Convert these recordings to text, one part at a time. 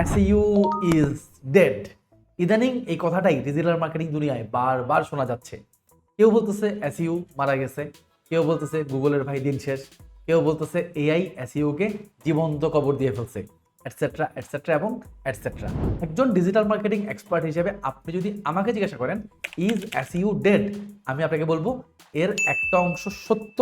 SU is dead. ইদানিং এই কথাটাই ডিজিটাল মার্কেটিং দুনিয়ায় বারবার শোনা যাচ্ছে। কেউ বলতেছে এসইউ মারা গেছে, কেউ বলতেছে গুগলের ভাই দিন শেষ, কেউ বলতেছে এআই এসইউকে জীবন্ত কবর দিয়ে ফেলছে, এটসেট্রা এটসেট্রা এবং এটসেট্রা। একজন ডিজিটাল মার্কেটিং এক্সপার্ট হিসেবে আপনি যদি আমাকে জিজ্ঞাসা করেন ইজ এসইউ ডেড, আমি আপনাকে বলবো এর একটা অংশ সত্য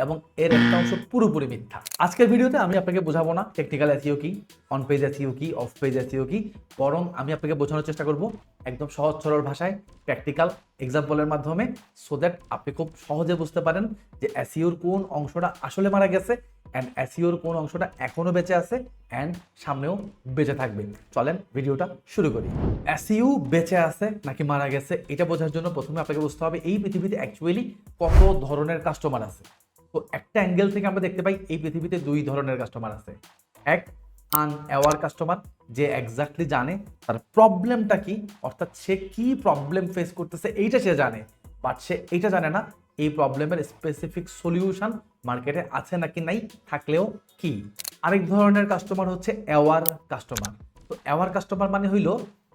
এবং এর একটা অংশ পুরোপুরি মিথ্যা। আজকের ভিডিওতে আমি আপনাকে বোঝাবো না টেকনিক্যাল এসইও কি, অন পেজ এসইও কি, অফ পেজ এসইও কি, বরং আমি আপনাকে বোঝানোর চেষ্টা করব একদম সহজ সরল ভাষায় প্র্যাকটিক্যাল এক্সাম্পলের মাধ্যমে, সো দ্যাট আপনি খুব সহজে বুঝতে পারেন যে এসইওর কোন অংশটা আসলে মারা গেছে অ্যান্ড এসইওর কোন অংশটা এখনো বেঁচে আছে অ্যান্ড সামনেও বেঁচে থাকবে। চলেন ভিডিওটা শুরু করি। এসইও বেঁচে আছে নাকি মারা গেছে এটা বোঝার জন্য প্রথমে আপনাকে বুঝতে হবে এই পৃথিবীতে অ্যাকচুয়ালি কত ধরনের কাস্টমার আছে। তো একটা অ্যাঙ্গেল থেকে আমরা দেখতে পাই এই পৃথিবীতে দুই ধরনের কাস্টমার আছে। এক, আনঅ্যাওয়ার কাস্টমার, যে এক্স্যাক্টলি জানে তার প্রবলেমটা কি, অর্থাৎ সে কি প্রবলেম ফেস করতেছে এইটা সে জানে, বাট সে এইটা জানে না এই প্রবলেমের স্পেসিফিক সলিউশন মার্কেটে আছে নাকি নাই, থাকলেও কি। আরেক ধরনের কাস্টমার হচ্ছে অ্যাওয়ার কাস্টমার। তো অ্যাওয়ার কাস্টমার মানে হইল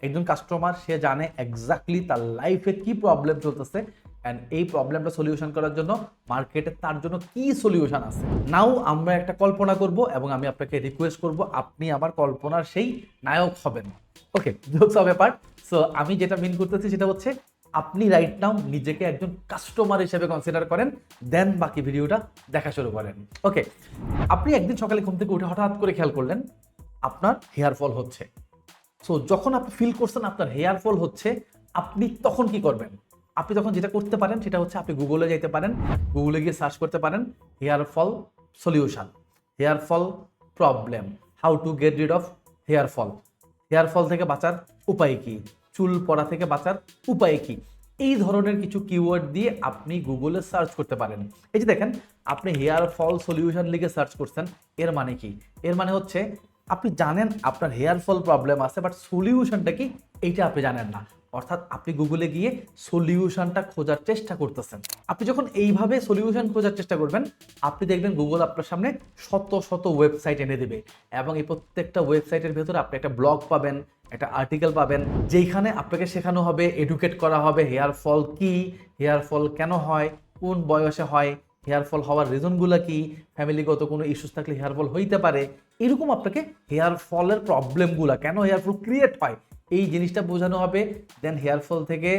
একজন কাস্টমার, সে জানে এক্স্যাক্টলি তার লাইফে কি প্রবলেম চলতেছে অ্যান্ড এই প্রবলেমটা সলিউশন করার জন্য মার্কেটে তার জন্য কি সলিউশন আছে। নাও আমরা একটা কল্পনা করব এবং আমি আপনাকে রিকোয়েস্ট করব আপনি আমার কল্পনার সেই নায়ক হবেন। ওকে, জোকস অফ অ্যাপার্ট। সো আমি যেটা মিন করতেছি সেটা হচ্ছে আপনি রাইট নাও নিজেকে একজন কাস্টমার হিসেবে কনসিডার করেন, দেন বাকি ভিডিওটা দেখা শুরু করেন। ওকে, আপনি একদিন সকালে ঘুম থেকে উঠে হঠাৎ করে খেয়াল করলেন আপনার হেয়ার ফল হচ্ছে। সো যখন আপনি ফিল করছেন আপনার হেয়ার ফল হচ্ছে, আপনি তখন কি করবেন? আপনি তখন যেটা করতে পারেন সেটা হচ্ছে আপনি গুগলে যেতে পারেন, গুগলে গিয়ে সার্চ করতে পারেন hair fall solution, hair fall problem, how to get rid of hair fall, hair fall থেকে বাঁচার উপায় কি, চুল পড়া থেকে বাঁচার উপায় কি। এই ধরনের কিছু কিওয়ার্ড দিয়ে আপনি গুগলে সার্চ করতে পারেন। এই যে দেখেন, আপনি হেয়ার ফল সলিউশন লিখে সার্চ করছেন, এর মানে কি? এর মানে হচ্ছে আপনি জানেন আপনার হেয়ার ফল প্রবলেম আছে, বাট সলিউশনটা কি এইটা আপনি জানেন না। অর্থাৎ আপনি গুগলে গিয়ে সলিউশনটা খোঁজার চেষ্টা করতেছেন। আপনি যখন এইভাবে সলিউশন খোঁজার চেষ্টা করবেন, আপনি দেখবেন গুগল আপনার সামনে শত শত ওয়েবসাইট এনে দেবে এবং এই প্রত্যেকটা ওয়েবসাইটের ভেতরে আপনি একটা ব্লগ পাবেন, একটা আর্টিকেল পাবেন, যেখানে আপনাকে শেখানো হবে, এডুকেট করা হবে হেয়ার ফল কি, হেয়ার ফল কেন হয়, কোন বয়সে হয়, হেয়ার ফল হওয়ার রিজনগুলো কি, ফ্যামিলিগত কোনো ইস্যুস থাকলে হেয়ার ফল হইতে পারে, এরকম আপনাকে হেয়ার ফলের প্রবলেমগুলো কেন হেয়ার ফল ক্রিয়েট হয় এই জিনিসটা বোঝানো হবে। দেন হেয়ার ফল থেকে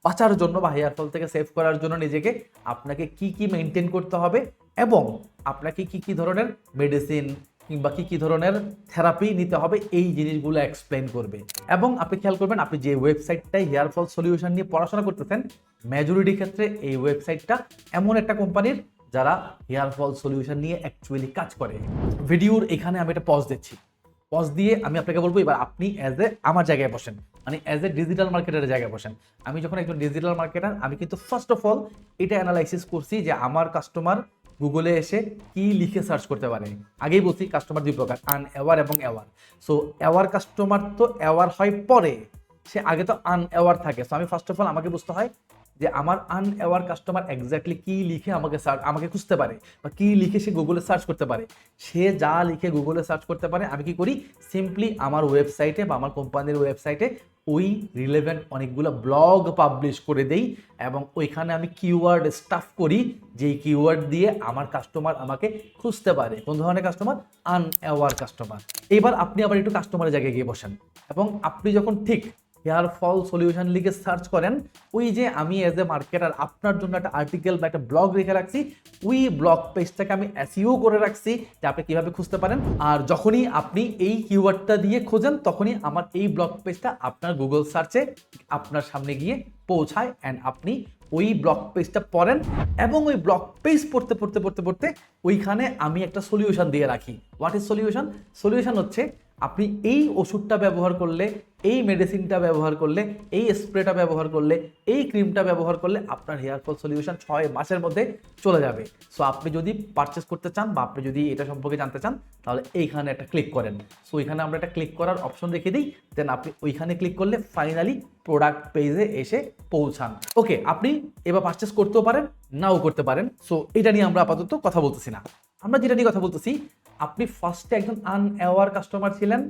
বাঁচার জন্য বা হেয়ার ফল থেকে সেভ করার জন্য নিজেকে আপনাকে কি কি মেনটেন করতে হবে এবং আপনাকে কি কি ধরনের মেডিসিন কিংবা কি কি ধরনের থেরাপি নিতে হবে এই জিনিসগুলো এক্সপ্লেন করবে। এবং আপনি খেয়াল করবেন আপনি যে ওয়েবসাইটটায় হেয়ার ফল সলিউশন নিয়ে পড়াশোনা করতেছেন, মেজরিটি ক্ষেত্রে এই ওয়েবসাইটটা এমন একটা কোম্পানির যারা হেয়ার ফল সলিউশন নিয়ে অ্যাকচুয়ালি কাজ করে। ভিডিওর এখানে আমি একটা পজ দিচ্ছি, পজ দিয়ে আমি আপনাকে বলবো এবার আপনি অ্যাজ এ আমার জায়গায় বসেন, মানে অ্যাজ এ ডিজিটাল মার্কেটারের জায়গায় বসেন। আমি যখন একজন ডিজিটাল মার্কেটার, আমি কিন্তু ফার্স্ট অফ অল এটা অ্যানালাইসিস করছি যে আমার কাস্টমার গুগলে এসে কি লিখে সার্চ করতে পারে। আগেই বলছি কাস্টমার দুই প্রকার, আনঅ্যাওয়ার এবং অ্যাওয়ার। সো অ্যাওয়ার কাস্টমার তো অ্যাওয়ার হয় পরে, সে আগে তো আনঅ্যাওয়ার থাকে। সো আমি ফার্স্ট অফ অল আমাকে বুঝতে হয় যে আমার আনঅ্যাওয়ার কাস্টমার এক্স্যাক্টলি কি লিখে আমাকে খুঁজতে পারে বা কি লিখে সে গুগলে সার্চ করতে পারে। সে যা লিখে গুগলে সার্চ করতে পারে আমি কি করি, সিম্পলি আমার ওয়েবসাইটে বা আমার কোম্পানির ওয়েবসাইটে ওই রিলেভেন্ট অনেকগুলো ব্লগ পাবলিশ করে দেই এবং ওইখানে আমি কিওয়ার্ড স্টাফ করি যেই কিওয়ার্ড দিয়ে আমার কাস্টমার আমাকে খুঁজতে পারে। কোন ধরনের কাস্টমার? Unaware customer. এবার আপনি আবার একটু কাস্টমারের জায়গায় গিয়ে বসেন এবং আপনি যখন ঠিক হেয়ার ফল সলিউশন লিখে সার্চ করেন, ওই যে আমি এজ এ মার্কেটার আপনার জন্য একটা আর্টিকেল বা একটা ব্লগ লিখে রাখছি, ওই ব্লগ পেজটাকে আমি এসইও করে রাখছি যে আপনি কিভাবে খুঁজতে পারেন। আর যখনই আপনি এই কিওয়ার্ডটা দিয়ে খোঁজেন তখনই আমার এই ব্লগ পেজটা আপনার গুগল সার্চে আপনার সামনে গিয়ে পৌঁছায় অ্যান্ড আপনি ওই ব্লগ পেজটা পড়েন এবং ওই ব্লগ পেজ পড়তে পড়তে পড়তে পড়তে ওইখানে আমি একটা সলিউশন দিয়ে রাখি। What is solution? সলিউশন হচ্ছে আপনি এই ওষুধটা ব্যবহার করলে, এই মেডিসিনটা ব্যবহার করলে, এই স্প্রেটা ব্যবহার করলে, এই ক্রিমটা ব্যবহার করলে আপনার হেয়ার ফল সলিউশন 6 মাসের মধ্যে চলে যাবে। সো আপনি যদি পারচেস করতে চান বা আপনি যদি এটা সম্পর্কে জানতে চান তাহলে এইখানে একটা ক্লিক করেন। সো ওইখানে আমরা একটা ক্লিক করার অপশন রেখে দিই, দেন আপনি ওইখানে ক্লিক করলে ফাইনালি প্রোডাক্ট পেজে এসে পৌঁছান। ওকে, আপনি এবার পারচেস করতেও পারেন, নাও করতে পারেন। সো এটা নিয়ে আমরা আপাতত কথা বলতেছি না। আমরা যেটা নিয়ে কথা বলতেছি, আপনি ফার্স্টে একজন আনঅ্যাওয়ার কাস্টমার ছিলেন,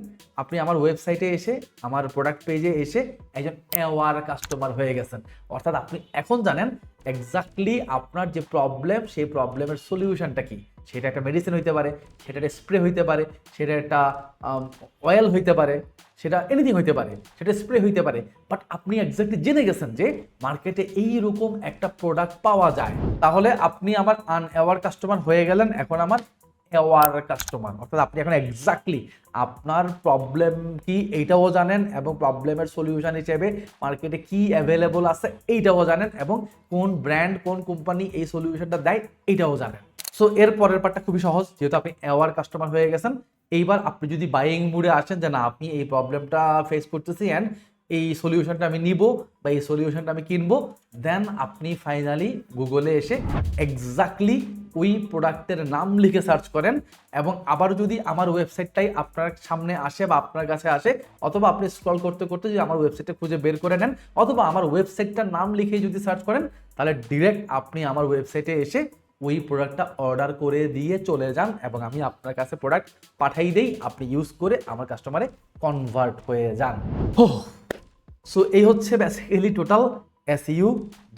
আপনি আমার ওয়েবসাইটে এসে আমার প্রোডাক্ট পেজে এসে একজন অ্যাওয়ার কাস্টমার হয়ে গেছেন। অর্থাৎ আপনি এখন জানেন এক্স্যাক্টলি আপনার যে প্রবলেম সেই প্রবলেমের সলিউশনটা কি। সেটা একটা মেডিসিন হইতে পারে, সেটা একটা স্প্রে হইতে পারে, সেটা একটা অয়েল হইতে পারে, সেটা এনিথিং হইতে পারে, সেটা স্প্রে হইতে পারে। বাট আপনি এক্স্যাক্টলি জেনে গেছেন যে মার্কেটে এইরকম একটা প্রোডাক্ট পাওয়া যায়। তাহলে আপনি আমার আনঅ্যাওয়ার কাস্টমার হয়ে গেলেন, এখন আমার অ্যাওয়ার কাস্টমার। অর্থাৎ আপনি এখন এক্স্যাক্টলি আপনার প্রবলেম কি এইটাও জানেন, এবং প্রবলেমের সলিউশন হিসেবে মার্কেটে কি অ্যাভেলেবল আছে এইটাও জানেন, এবং কোন ব্র্যান্ড কোন কোম্পানি এই সলিউশনটা দেয় এইটাও জানেন। সো এর পরের পার্টটা খুবই সহজ, যেহেতু আপনি অ্যাওয়ার কাস্টমার হয়ে গেছেন। এইবার আপনি যদি বাইং মুডে আসেন যে না আপনি এই প্রবলেমটা ফেস করতেছি অ্যান্ড এই সলিউশনটা আমি নিব বা এই সলিউশনটা আমি কিনবো, দেন আপনি ফাইনালি গুগলে এসে এক্স্যাক্টলি ওই প্রোডাক্টের নাম লিখে সার্চ করেন। এবং আবার যদি আমার ওয়েবসাইটটাই আপনার সামনে আসে বা আপনার কাছে আসে, অথবা আপনি স্ক্রল করতে করতে যদি আমার ওয়েবসাইটটা খুঁজে বের করে নেন, অথবা আমার ওয়েবসাইটটার নাম লিখে যদি সার্চ করেন, তাহলে ডিরেক্ট আপনি আমার ওয়েবসাইটে এসে ওই প্রোডাক্টটা অর্ডার করে দিয়ে চলে যান, এবং আমি আপনার কাছে প্রোডাক্ট পাঠাই দেই, আপনি ইউজ করে আমার কাস্টমারে কনভার্ট হয়ে যান। সো এই হচ্ছে basically total SU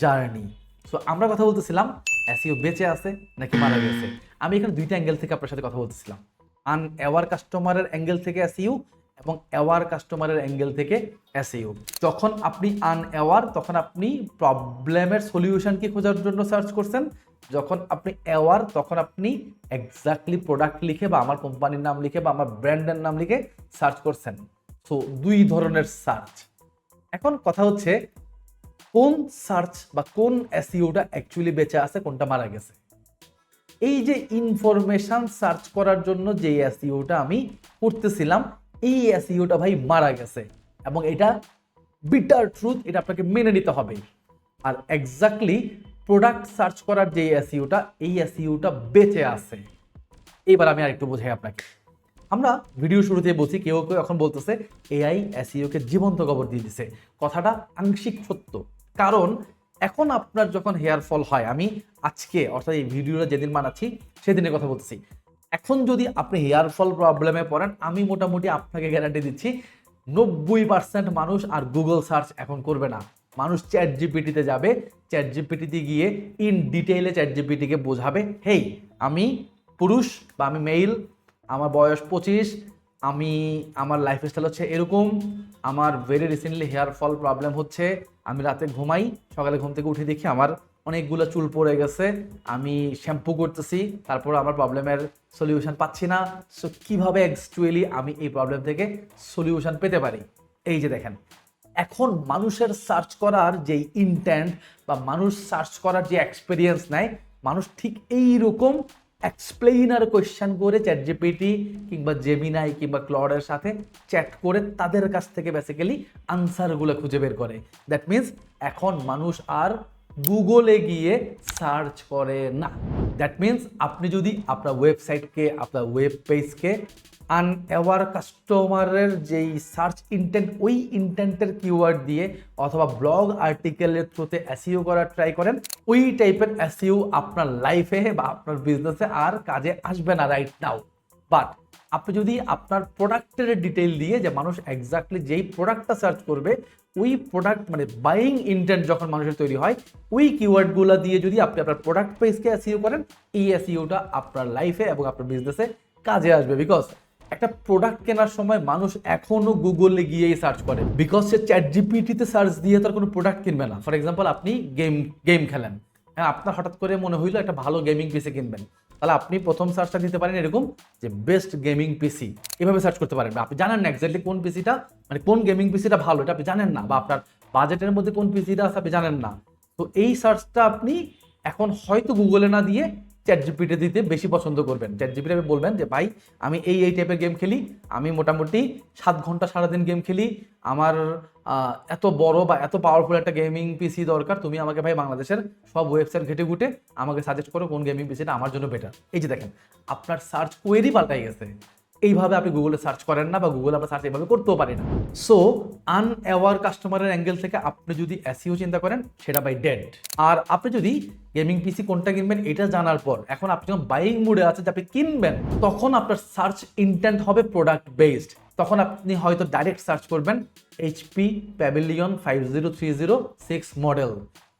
journey. So আমরা কথা বলতেছিলাম এসইউ বেঁচে আছে নাকি মারা গেছে। আমি এখানে দুইটা অ্যাঙ্গেল থেকে আপনার সাথে কথা বলতেছিলাম, আনঅ্যাওয়ার কাস্টমারের অ্যাঙ্গেল থেকে এসইউ এবং অ্যাওয়ার কাস্টমারের অ্যাঙ্গেল থেকে এসইউ। যখন আপনি আনঅ্যাওয়ার তখন আপনি প্রবলেমের সলিউশনকে খোঁজার জন্য সার্চ করছেন, যখন আপনি অ্যাওয়ার তখন আপনি এক্স্যাক্টলি প্রোডাক্ট লিখে বা আমার কোম্পানির নাম লিখে বা আমার ব্র্যান্ডের নাম লিখে সার্চ করছেন। সো দুই ধরনের সার্চ। এখন কথা হচ্ছে কোন সার্চ বা কোন এসইওটা অ্যাকচুয়ালি বেঁচে আছে, কোনটা মারা গেছে। এই যে ইনফরমেশন সার্চ করার জন্য যে এসইওটা আমি করতেছিলাম, এই এসইওটা ভাই মারা গেছে, এবং এটা বিটার ট্রুথ, এটা আপনাকে মেনে নিতে হবে। আর এক্স্যাক্টলি প্রোডাক্ট সার্চ করার যে এসইওটা, এই এসইওটা বেঁচে আছে। এইবার আমি আরেকটু বোঝাই আপনাকে। আমরা ভিডিও শুরুতে বলছি, কেউ কেউ এখন বলতেছে এআই এসইওকে জীবন্ত কবর দিয়ে দিছে। কথাটা আংশিক সত্য, কারণ এখন আপনার যখন হেয়ার ফল হয়, আমি আজকে অর্থাৎ এই ভিডিওটা যেদিন বানাচ্ছি সেদিনের কথা বলতেছি, এখন যদি আপনি হেয়ার ফল প্রবলেমে পড়েন, আমি মোটামুটি আপনাকে গ্যারান্টি দিচ্ছি 90% মানুষ আর গুগল সার্চ এখন করবে না। মানুষ চ্যাট জিপিটিতে যাবে, চ্যাট জিপিটিতে গিয়ে ইন ডিটেইলে চ্যাট জিপিটিকে বোঝাবে, হেই আমি পুরুষ বা আমি মেল, আমার বয়স 25, আমি আমার লাইফস্টাইল হচ্ছে এরকম, আমার very recently hair fall problem হচ্ছে, আমি রাতে ঘুমাই, সকালে ঘুম থেকে উঠে দেখি আমার অনেকগুলো চুল পড়ে গেছে, আমি শ্যাম্পু করতেছি, তারপর আমার প্রবলেমের সলিউশন পাচ্ছি না। সো কীভাবে অ্যাকচুয়ালি আমি এই প্রবলেম থেকে সলিউশন পেতে পারি। এই যে দেখেন, এখন মানুষের সার্চ করার যে ইন্টেন্ট বা মানুষ সার্চ করার যে এক্সপিরিয়েন্স নেয়, মানুষ ঠিক এইরকম এক্সপ্লেইনার কোয়েশ্চেন করে চ্যাট জিপিটি কিংবা জেমিনাই কিংবা ক্লডের সাথে চ্যাট করে তাদের কাছ থেকে বেসিক্যালি আনসারগুলো খুঁজে বের করে। দ্যাট মিনস এখন মানুষ আর গুগলে গিয়ে সার্চ করে না। দ্যাট মিনস আপনি যদি আপনার ওয়েবসাইটকে, আপনার ওয়েব পেজকে আনঅ্যাওয়ার কাস্টমারের যেই সার্চ ইন্টেন্ট, ওই ইন্টেন্টের কিওয়ার্ড দিয়ে অথবা ব্লগ আর্টিকেলের থ্রুতে এসইও করার ট্রাই করেন, ওই টাইপের এসইও আপনার লাইফে বা আপনার বিজনেসে আর কাজে আসবে না রাইট নাও। বাট আপনি যদি আপনার প্রোডাক্টের ডিটেইল দিয়ে, যে মানুষ এক্স্যাক্টলি যেই প্রোডাক্টটা সার্চ করবে, ওই প্রোডাক্ট মানে বাইং ইন্টেন্ট যখন মানুষের তৈরি হয়, ওই কিওয়ার্ডগুলো দিয়ে যদি আপনি আপনার প্রোডাক্ট পেজকে এসইও করেন, এই এসইওটা আপনার লাইফে এবং আপনার বিজনেসে কাজে আসবে। বিকজ একটা প্রোডাক্ট কেনার সময় মানুষ এখনো গুগলে গিয়েই সার্চ করে, বিকজ সে চ্যাট জিপিটিতে সার্চ দিয়ে তার কোনো প্রোডাক্ট কিনবে না। ফর এক্সাম্পল, আপনি গেম খেলেন, হ্যাঁ, আপনার হঠাৎ করে মনে হইলো একটা ভালো গেমিং পিসি কিনবেন, তাহলে আপনি প্রথম সার্চটা দিতে পারেন এরকম যে বেস্ট গেমিং পিসি, এভাবে সার্চ করতে পারেন। আপনি জানেন না এক্স্যাক্টলি কোন পিসিটা, মানে কোন গেমিং পিসিটা ভালো, এটা আপনি জানেন না, বা আপনার বাজেটের মধ্যে কোন পিসিটা আছে আপনি জানেন না। তো এই সার্চটা আপনি এখন হয়তো গুগলে না দিয়ে চ্যাট জিপিটি দিতে বেশি পছন্দ করবেন। চ্যাট জিপিটি বলবেন যে ভাই আমি এই টাইপের গেম খেলি, আমি মোটামুটি 7 ঘন্টা সারাদিন গেম খেলি, আমার এত বড় বা এত পাওয়ারফুল একটা গেমিং পিসি দরকার, তুমি আমাকে ভাই বাংলাদেশের সব ওয়েবসাইট ঘেটে ঘুটে আমাকে সাজেস্ট করো কোন গেমিং পিসিটা আমার জন্য বেটার। এই যে দেখেন, আপনার সার্চ কোয়েরি পাল্টাই গেছে। এইভাবে আপনি গুগলে সার্চ করেন না, বা গুগলে আপনার সার্চ এইভাবে করতেও পারি না। সো আনঅ্যাওয়ার কাস্টমারের অ্যাঙ্গেল থেকে আপনি যদি এসইও চিন্তা করেন, সেটা বাই ডেড। আর আপনি যদি গেমিং পিসি কোনটা কিনবেন এটা জানার পর এখন আপনি যখন বাইং মুডে আছেন যে আপনি কিনবেন, তখন আপনার সার্চ ইন্টেন্ট হবে প্রোডাক্ট বেসড। তখন আপনি হয়তো ডাইরেক্ট সার্চ করবেন এইচপি প্যাভিলিয়ন 50306 মডেল,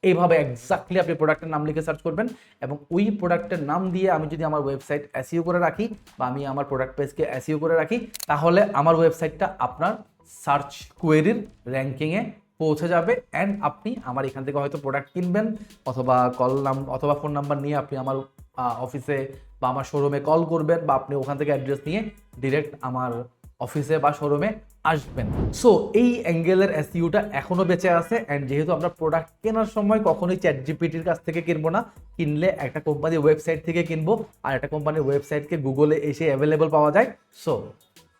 এইভাবে এক্স্যাক্টলি আপনি প্রোডাক্টের নাম লিখে সার্চ করবেন, এবং ওই প্রোডাক্টের নাম দিয়ে আমি যদি আমার ওয়েবসাইট এসইও করে রাখি, বা আমি আমার প্রোডাক্ট পেজকে এসইও করে রাখি, তাহলে আমার ওয়েবসাইটটা আপনার সার্চ কোয়েরির র্যাঙ্কিংয়ে পৌঁছে যাবে। অ্যান্ড আপনি আমার এখান থেকে হয়তো প্রোডাক্ট কিনবেন, অথবা অথবা ফোন নাম্বার নিয়ে আপনি আমার অফিসে বা আমার শোরুমে কল করবেন, বা আপনি ওখান থেকে অ্যাড্রেস নিয়ে ডিরেক্ট আমার অফিসে বা শোরুমে আসবেন। সো এই অ্যাঙ্গেলের এসইওটা এখনো বেঁচে আছে। অ্যান্ড যেহেতু আমরা প্রোডাক্ট কেনার সময় কখনোই চ্যাটজিপিটির কাছ থেকে কিনবো না, কিনলে একটা কোম্পানির ওয়েবসাইট থেকে কিনবো, আর একটা কোম্পানির ওয়েবসাইটকে গুগলে এসে অ্যাভেলেবল পাওয়া যায়। সো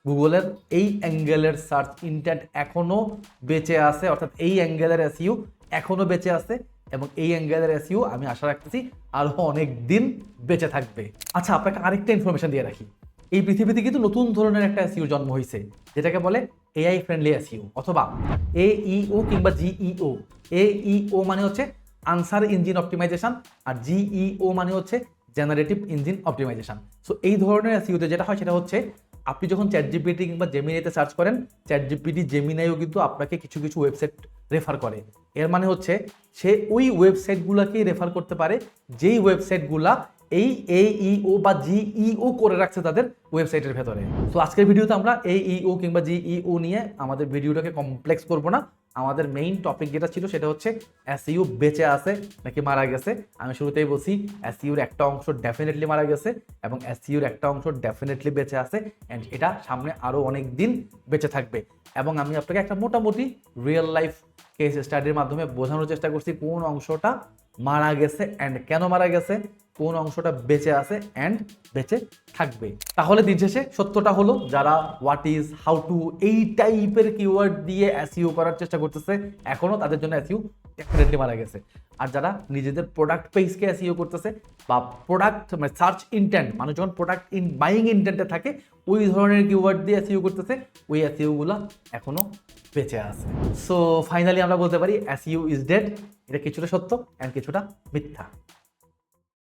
গুগলের এই অ্যাঙ্গেলের সার্চ ইন্টেন্ট এখনো বেঁচে আছে, অর্থাৎ এই অ্যাঙ্গেলের এসইও এখনো বেঁচে আছে, এবং এই অ্যাঙ্গেলের এসইও আমি আশা রাখতেছি আরো অনেক দিন বেঁচে থাকবে। আচ্ছা, আপনাকে আরেকটা ইনফরমেশন দিয়ে রাখি, এই পৃথিবীতে কিন্তু নতুন ধরনের একটা এসইও জন্ম হয়েছে, যেটাকে বলে এআই ফ্রেন্ডলি এসইও অথবা এইও কিংবা জিইও। এইও মানে হচ্ছে আনসার ইঞ্জিন অপটিমাইজেশন, আর জিইও মানে হচ্ছে জেনারেটিভ ইঞ্জিন অপটিমাইজেশন। সো এই ধরনের এসইওতে যেটা হয় সেটা হচ্ছে, আপনি যখন চ্যাটজিপিটি কিংবা জেমিনাইতে সার্চ করেন, চ্যাটজিপিটি জেমিনাইও কিন্তু আপনাকে কিছু কিছু ওয়েবসাইট রেফার করে। এর মানে হচ্ছে সে ওই ওয়েবসাইটগুলোকেই রেফার করতে পারে যেই ওয়েবসাইটগুলা এই এইও বা জিইও করে রাখছে তাদের ওয়েবসাইটের ভেতরে। তো আজকের ভিডিওতে আমরা এইও কিংবা জিইও নিয়ে আমাদের ভিডিওটাকে কমপ্লেক্স করব না। আমাদের মেইন টপিক যেটা ছিল সেটা হচ্ছে এসইও বেঁচে আছে নাকি মারা গেছে। আমি শুরুতেই বলছি এসইওর একটা অংশ ডেফিনেটলি মারা গেছে, এবং এসইওর একটা অংশ ডেফিনেটলি বেঁচে আছে, অ্যান্ড এটা সামনে আরও অনেক দিন বেঁচে থাকবে। এবং আমি আপনাকে একটা মোটামুটি রিয়েল লাইফ কেস স্টাডির মাধ্যমে বোঝানোর চেষ্টা করছি কোন অংশটা মারা গেছে অ্যান্ড কেন মারা গেছে, কোন অংশটা বেঁচে আছে অ্যান্ড বেঁচে থাকবে। তাহলে দিন শেষে সত্যটা হলো, যারা হোয়াট ইজ, হাউ টু এই টাইপের কিওয়ার্ড দিয়ে এসইও করার চেষ্টা করতেছে এখনো, তাদের জন্য এসইও ডেফিনেটলি মারা গেছে। আর যারা নিজেদের প্রোডাক্ট পেজকে এসইও করতেছে, বা প্রোডাক্ট মানে সার্চ ইন্টেন্ট, মানুষ যখন প্রোডাক্ট বাইং ইন্টেন্টে থাকে ওই ধরনের কিওয়ার্ড দিয়ে এসইও করতেছে, ওই এসইওগুলো এখনো বেঁচে আছে। সো ফাইনালি আমরা বলতে পারি এসইও ইজ ডেড। এটা কিছুটা সত্য অ্যান্ড কিছুটা মিথ্যা।